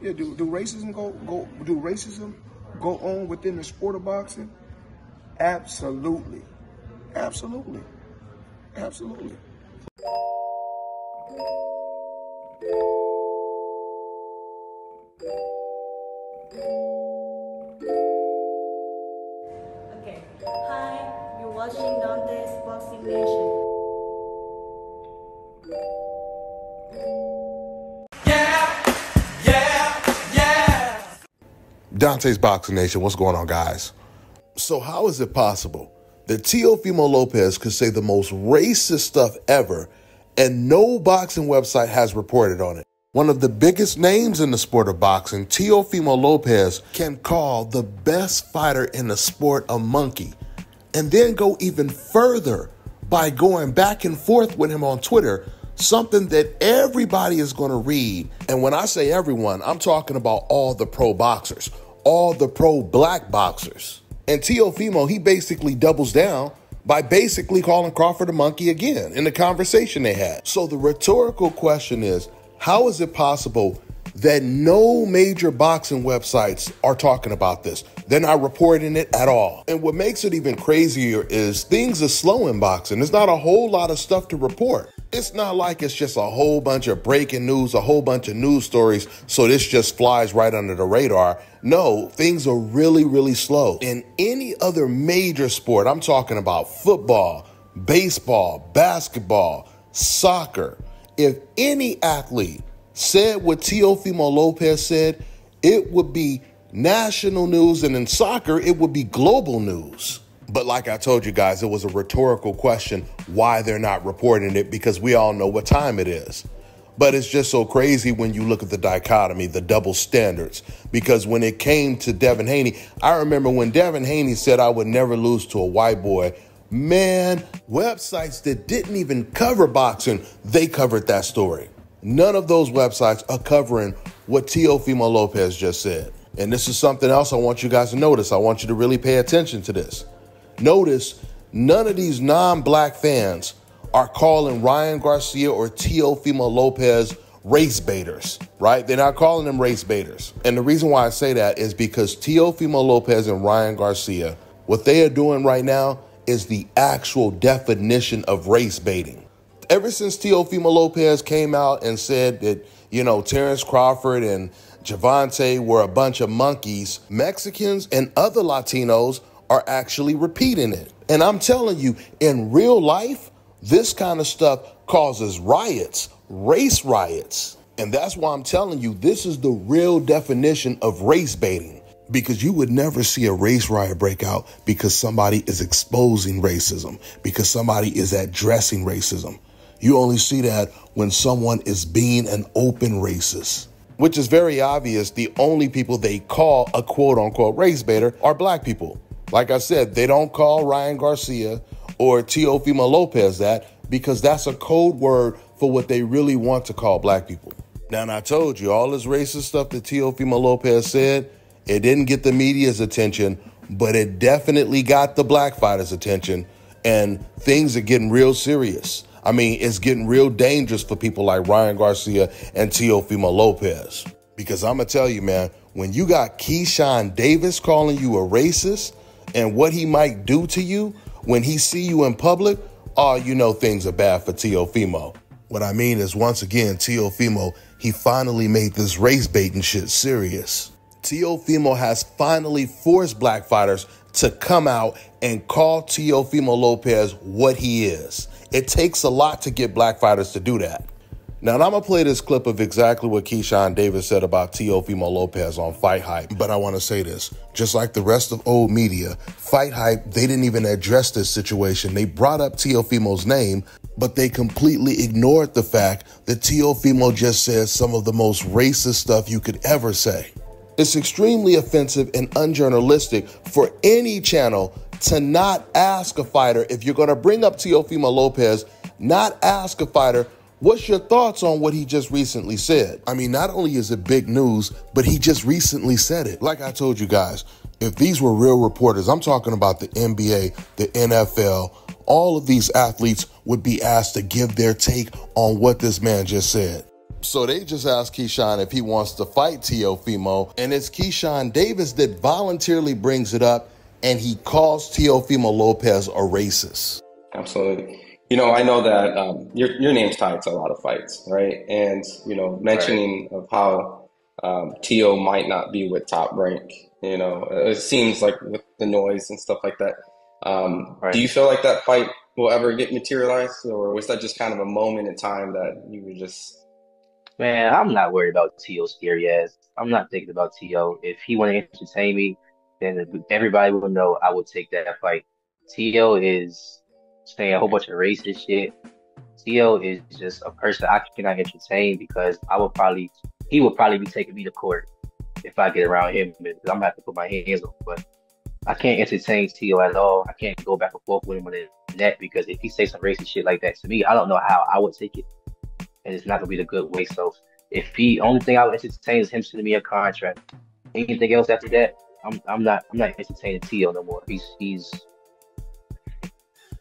Yeah, do racism go on within the sport of boxing? Absolutely. Absolutely. Absolutely. Okay. Hi, you're watching Dante's Boxing Nation. Dante's Boxing Nation, what's going on, guys? So how is it possible that Teofimo Lopez could say the most racist stuff ever and no boxing website has reported on it? One of the biggest names in the sport of boxing, Teofimo Lopez, can call the best fighter in the sport a monkey, and then go even further by going back and forth with him on Twitter, something that everybody is going to read. And when I say everyone, I'm talking about all the pro boxers, all the pro black boxers. And Teofimo, he basically doubles down by basically calling Crawford a monkey again in the conversation they had. So the rhetorical question is, how is it possible that no major boxing websites are talking about this? They're not reporting it at all. And what makes it even crazier is things are slow in boxing. There's not a whole lot of stuff to report. It's not like it's just a whole bunch of breaking news, a whole bunch of news stories, so this just flies right under the radar. No, things are really, really slow. In any other major sport, I'm talking about football, baseball, basketball, soccer, if any athlete said what Teofimo Lopez said, it would be national news, and in soccer, it would be global news. But like I told you guys, it was a rhetorical question why they're not reporting it, because we all know what time it is. But it's just so crazy when you look at the dichotomy, the double standards, because when it came to Devin Haney, I remember when Devin Haney said I would never lose to a white boy. Man, websites that didn't even cover boxing, they covered that story. None of those websites are covering what Teofimo Lopez just said. And this is something else I want you guys to notice. I want you to really pay attention to this. Notice none of these non-black fans are calling Ryan Garcia or Teofimo Lopez race baiters, right? They're not calling them race baiters. And the reason why I say that is because Teofimo Lopez and Ryan Garcia, what they are doing right now is the actual definition of race baiting. Ever since Teofimo Lopez came out and said that, Terrence Crawford and Javante were a bunch of monkeys, Mexicans and other Latinos are actually repeating it. And I'm telling you, in real life, this kind of stuff causes riots, race riots. And that's why I'm telling you, this is the real definition of race baiting, because you would never see a race riot break out because somebody is exposing racism, because somebody is addressing racism. You only see that when someone is being an open racist, which is very obvious. The only people they call a quote unquote race baiter are black people. Like I said, they don't call Ryan Garcia or Teofimo Lopez that, because that's a code word for what they really want to call black people. Now, and I told you, all this racist stuff that Teofimo Lopez said, it didn't get the media's attention, but it definitely got the black fighters' attention, and things are getting real serious. I mean, it's getting real dangerous for people like Ryan Garcia and Teofimo Lopez. Because I'm going to tell you, man, when you got Keyshawn Davis calling you a racist and what he might do to you when he see you in public, things are bad for Teofimo. What I mean is, once again, Teofimo, he finally made this race baiting shit serious. Teofimo has finally forced black fighters to come out and call Teofimo Lopez what he is. It takes a lot to get black fighters to do that. Now, and I'm going to play this clip of exactly what Keyshawn Davis said about Teofimo Lopez on Fight Hype. But I want to say this, just like the rest of old media, Fight Hype, they didn't even address this situation. They brought up Teofimo's name, but they completely ignored the fact that Teofimo just said some of the most racist stuff you could ever say. It's extremely offensive and unjournalistic for any channel to not ask a fighter, if you're going to bring up Teofimo Lopez, not ask a fighter, what's your thoughts on what he just recently said? I mean, not only is it big news, but he just recently said it. Like I told you guys, if these were real reporters, I'm talking about the NBA, the NFL, all of these athletes would be asked to give their take on what this man just said. So they just asked Keyshawn if he wants to fight Teofimo, and it's Keyshawn Davis that voluntarily brings it up, and he calls Teofimo Lopez a racist. Absolutely. I know that your name's tied to a lot of fights, right? And, mentioning of how Teo might not be with Top Rank, it seems like with the noise and stuff like that. Do you feel like that fight will ever get materialized, or was that just kind of a moment in time that you were just... Man, I'm not worried about T.O.'s scary ass. I'm not thinking about T.O. If he want to entertain me, then everybody will know I would take that fight. T.O. is saying a whole bunch of racist shit. T.O. is just a person I cannot entertain because he would probably be taking me to court if I get around him because I'm gonna have to put my hands on him. But I can't entertain T.O. at all. I can't go back and forth with him on the net because if he says some racist shit like that to me, I don't know how I would take it. And it's not gonna be the good way. So if only thing I would entertain is him sending me a contract. Anything else after that, I'm not entertaining T.O. no more. He's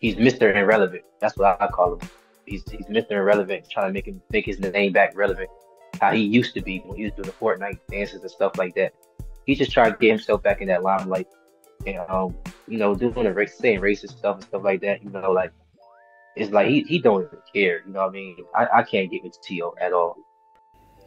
Mr. Irrelevant. That's what I call him. He's Mr. Irrelevant, trying to make his name back relevant. How he used to be when he was doing the Fortnite dances and stuff like that. He's just trying to get himself back in that limelight. And doing saying racist stuff and stuff like that. It's like he don't even care. You know what I mean? I can't get with T.O. at all.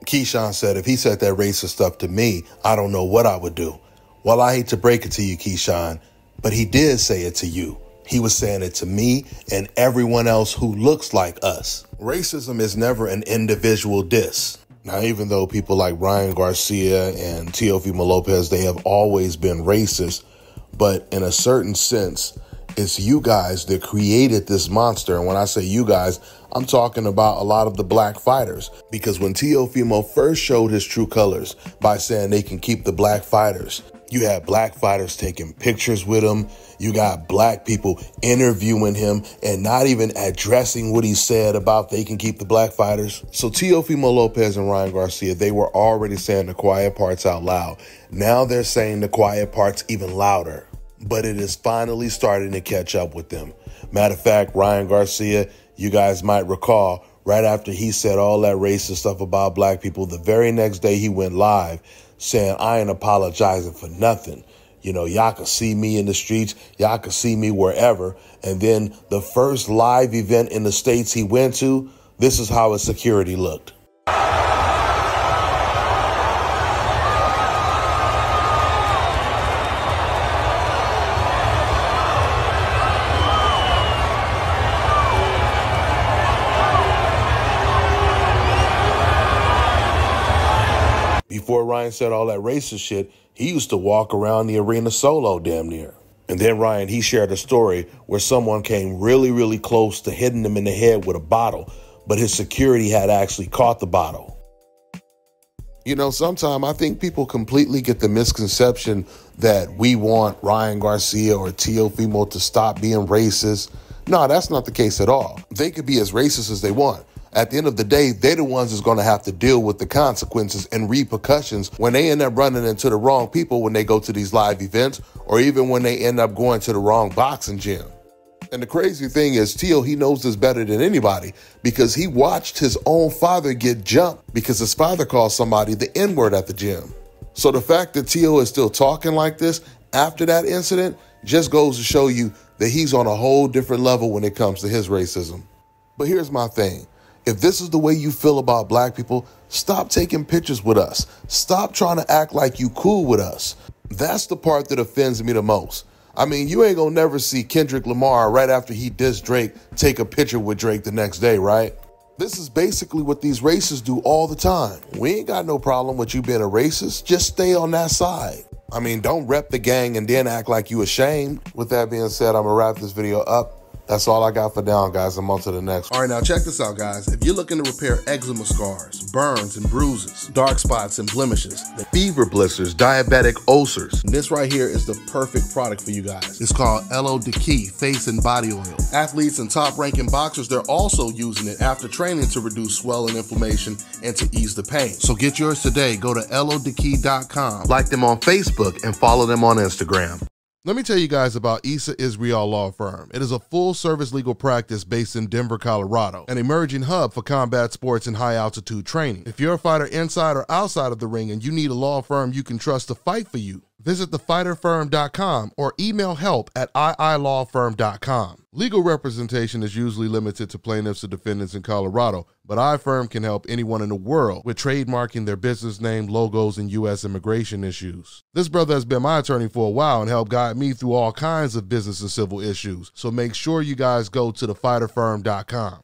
Keyshawn said if he said that racist stuff to me, I don't know what I would do. Well, I hate to break it to you, Keyshawn, but he did say it to you. He was saying it to me and everyone else who looks like us. Racism is never an individual diss. Now, even though people like Ryan Garcia and Teofimo Lopez, they have always been racist, but in a certain sense, it's you guys that created this monster. And when I say you guys, I'm talking about a lot of the black fighters. Because when Teofimo first showed his true colors by saying they can keep the black fighters, you had black fighters taking pictures with him. You got black people interviewing him and not even addressing what he said about they can keep the black fighters. So Teofimo Lopez and Ryan Garcia, they were already saying the quiet parts out loud. Now they're saying the quiet parts even louder. But it is finally starting to catch up with them. Matter of fact, Ryan Garcia, you guys might recall, right after he said all that racist stuff about black people, the very next day he went live saying, I ain't apologizing for nothing. Y'all can see me in the streets. Y'all can see me wherever. And then the first live event in the States he went to, this is how his security looked. Before Ryan said all that racist shit, he used to walk around the arena solo damn near. And then Ryan, he shared a story where someone came really, really close to hitting him in the head with a bottle, but his security had actually caught the bottle. Sometimes I think people completely get the misconception that we want Ryan Garcia or Teofimo to stop being racist. No, that's not the case at all. They could be as racist as they want. At the end of the day, they're the ones that's going to have to deal with the consequences and repercussions when they end up running into the wrong people when they go to these live events or even when they end up going to the wrong boxing gym. And the crazy thing is, Teo, he knows this better than anybody because he watched his own father get jumped because his father called somebody the N-word at the gym. So the fact that Teo is still talking like this after that incident just goes to show you that he's on a whole different level when it comes to his racism. But here's my thing. If this is the way you feel about black people, stop taking pictures with us. Stop trying to act like you cool with us. That's the part that offends me the most. I mean, you ain't gonna never see Kendrick Lamar right after he dissed Drake take a picture with Drake the next day, right? This is basically what these racists do all the time. We ain't got no problem with you being a racist. Just stay on that side. I mean, don't rep the gang and then act like you ashamed. With that being said, I'm gonna wrap this video up. That's all I got for now, guys. I'm on to the next one. All right, now check this out, guys. If you're looking to repair eczema scars, burns and bruises, dark spots and blemishes, the fever blisters, diabetic ulcers, this right here is the perfect product for you guys. It's called LO Key Face and Body Oil. Athletes and top-ranking boxers, they're also using it after training to reduce swelling, inflammation, and to ease the pain. So get yours today. Go to LODkey.com. Like them on Facebook and follow them on Instagram. Let me tell you guys about Issa Israel Law Firm. It is a full-service legal practice based in Denver, Colorado, an emerging hub for combat sports and high-altitude training. If you're a fighter inside or outside of the ring and you need a law firm you can trust to fight for you, visit thefighterfirm.com or email help@iilawfirm.com. Legal representation is usually limited to plaintiffs or defendants in Colorado, but iFirm can help anyone in the world with trademarking their business name, logos, and U.S. immigration issues. This brother has been my attorney for a while and helped guide me through all kinds of business and civil issues, so make sure you guys go to thefighterfirm.com.